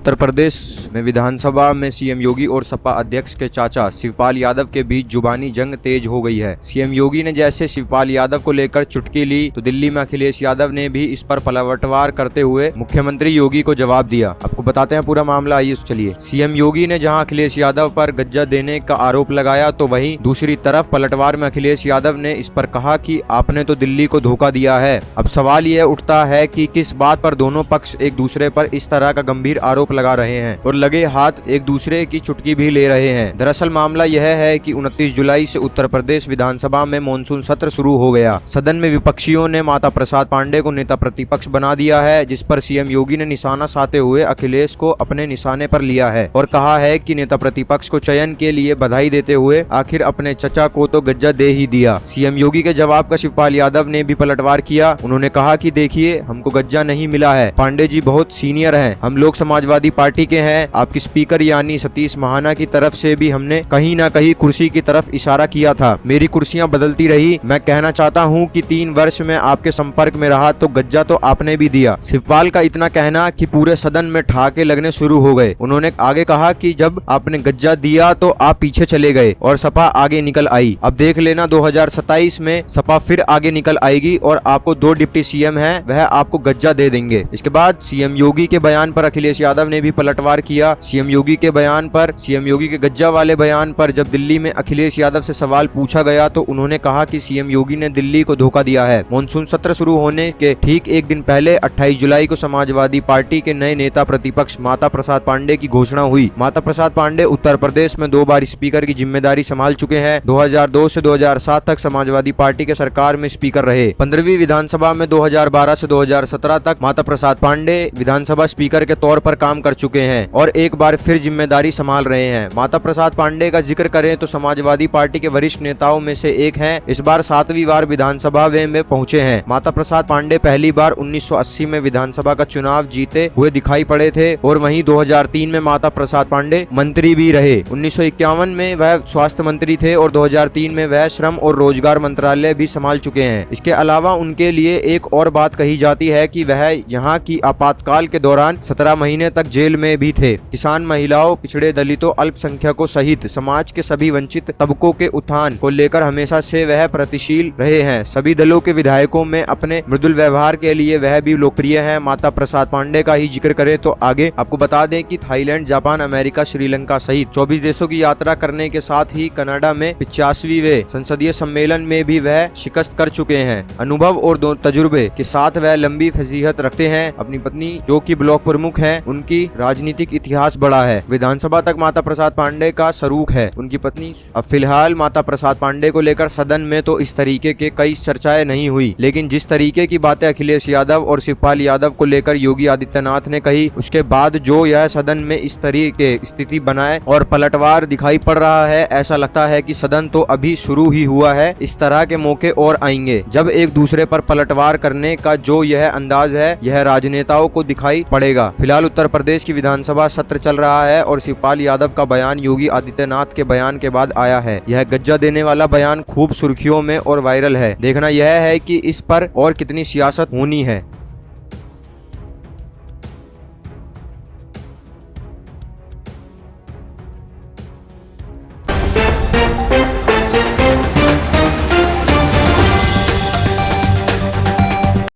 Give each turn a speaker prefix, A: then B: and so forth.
A: उत्तर प्रदेश में विधानसभा में सीएम योगी और सपा अध्यक्ष के चाचा शिवपाल यादव के बीच जुबानी जंग तेज हो गई है। सीएम योगी ने जैसे शिवपाल यादव को लेकर चुटकी ली तो दिल्ली में अखिलेश यादव ने भी इस पर पलटवार करते हुए मुख्यमंत्री योगी को जवाब दिया। आपको बताते हैं पूरा मामला, आइए चलिए। सीएम योगी ने जहां अखिलेश यादव पर गज्जा देने का आरोप लगाया तो वहीं दूसरी तरफ पलटवार में अखिलेश यादव ने इस पर कहा कि आपने तो दिल्ली को धोखा दिया है। अब सवाल यह उठता है कि किस बात पर दोनों पक्ष एक दूसरे पर इस तरह का गंभीर आरोप लगा रहे हैं और लगे हाथ एक दूसरे की चुटकी भी ले रहे हैं। दरअसल मामला यह है कि 29 जुलाई से उत्तर प्रदेश विधानसभा में मानसून सत्र शुरू हो गया। सदन में विपक्षियों ने माता प्रसाद पांडे को नेता प्रतिपक्ष बना दिया है, जिस पर सीएम योगी ने निशाना साधते हुए अखिलेश को अपने निशाने पर लिया है और कहा है कि नेता प्रतिपक्ष को चयन के लिए बधाई देते हुए आखिर अपने चचा को तो गज्जा दे ही दिया। सीएम योगी के जवाब का शिवपाल यादव ने भी पलटवार किया। उन्होंने कहा कि देखिए, हमको गज्जा नहीं मिला है, पांडे जी बहुत सीनियर हैं, हम लोग समाजवादी पार्टी के हैं। आपके स्पीकर यानी सतीश महाना की तरफ से भी हमने कहीं ना कहीं कुर्सी की तरफ इशारा किया था। मेरी कुर्सियां बदलती रही। मैं कहना चाहता हूं कि 3 वर्ष में आपके संपर्क में रहा तो गज्जा तो आपने भी दिया। शिवपाल का इतना कहना कि पूरे सदन में ठहाके लगने शुरू हो गए। उन्होंने आगे कहा कि जब आपने गज्जा दिया तो आप पीछे चले गए और सपा आगे निकल आई। अब देख लेना 2027 में सपा फिर आगे निकल आएगी और आपको 2 डिप्टी सीएम हैं, वह आपको गज्जा दे देंगे। इसके बाद सीएम योगी के बयान पर अखिलेश यादव ने भी पलटवार किया। सीएम योगी के गज्जा वाले बयान पर जब दिल्ली में अखिलेश यादव से सवाल पूछा गया तो उन्होंने कहा कि सीएम योगी ने दिल्ली को धोखा दिया है। मानसून सत्र शुरू होने के ठीक एक दिन पहले 28 जुलाई को समाजवादी पार्टी के नए नेता प्रतिपक्ष माता प्रसाद पांडे की घोषणा हुई। माता प्रसाद पांडे उत्तर प्रदेश में 2 बार स्पीकर की जिम्मेदारी संभाल चुके हैं। 2002 से 2007 तक समाजवादी पार्टी के सरकार में स्पीकर रहे। 15वीं विधानसभा में 2012 से 2017 तक माता प्रसाद पांडे विधानसभा स्पीकर के तौर पर काम कर चुके हैं और एक बार फिर जिम्मेदारी संभाल रहे हैं। माता प्रसाद पांडे का जिक्र करें तो समाजवादी पार्टी के वरिष्ठ नेताओं में से एक हैं। इस बार 7वीं बार विधानसभा में पहुंचे हैं। माता प्रसाद पांडे पहली बार 1980 में विधानसभा का चुनाव जीते हुए दिखाई पड़े थे और वहीं 2003 में माता प्रसाद पांडे मंत्री भी रहे। 1951 में वह स्वास्थ्य मंत्री थे और 2003 में वह श्रम और रोजगार मंत्रालय भी संभाल चुके हैं। इसके अलावा उनके लिए एक और बात कही जाती है कि वह यहाँ की आपातकाल के दौरान 17 महीने तक जेल में भी थे। किसान, महिलाओं, पिछड़े, दलितों, अल्पसंख्यकों सहित समाज के सभी वंचित तबकों के उत्थान को लेकर हमेशा से वह प्रगतिशील रहे हैं। सभी दलों के विधायकों में अपने मृदुल व्यवहार के लिए वह भी लोकप्रिय है। माता प्रसाद पांडे का ही जिक्र करें तो आगे आपको बता दें कि थाईलैंड, जापान, अमेरिका, श्रीलंका सहित 24 देशों की यात्रा करने के साथ ही कनाडा में 85वें संसदीय सम्मेलन में भी वह शिकस्त कर चुके हैं। अनुभव और तजुर्बे के साथ वह लंबी फजीहत रखते हैं। अपनी पत्नी जो कि ब्लॉक प्रमुख हैं, उनकी राजनीतिक इतिहास बड़ा है। विधानसभा तक माता प्रसाद पांडे का सरूख है उनकी पत्नी। अब फिलहाल माता प्रसाद पांडे को लेकर सदन में तो इस तरीके के कई चर्चाएं नहीं हुई, लेकिन जिस तरीके की बातें अखिलेश यादव और शिवपाल यादव को लेकर योगी आदित्यनाथ ने कही, उसके बाद जो यह सदन में इस तरीके स्थिति बनाए और पलटवार दिखाई पड़ रहा है, ऐसा लगता है कि सदन तो अभी शुरू ही हुआ है। इस तरह के मौके और आएंगे जब एक दूसरे पर पलटवार करने का जो यह अंदाज है, यह राजनेताओं को दिखाई पड़ेगा। फिलहाल उत्तर प्रदेश की विधानसभा सत्र चल रहा है और शिवपाल यादव का बयान योगी आदित्यनाथ के बयान के बाद आया है। यह गज्जा देने वाला बयान खूब सुर्खियों में और वायरल है। देखना यह है कि इस पर और कितनी सियासत होनी है।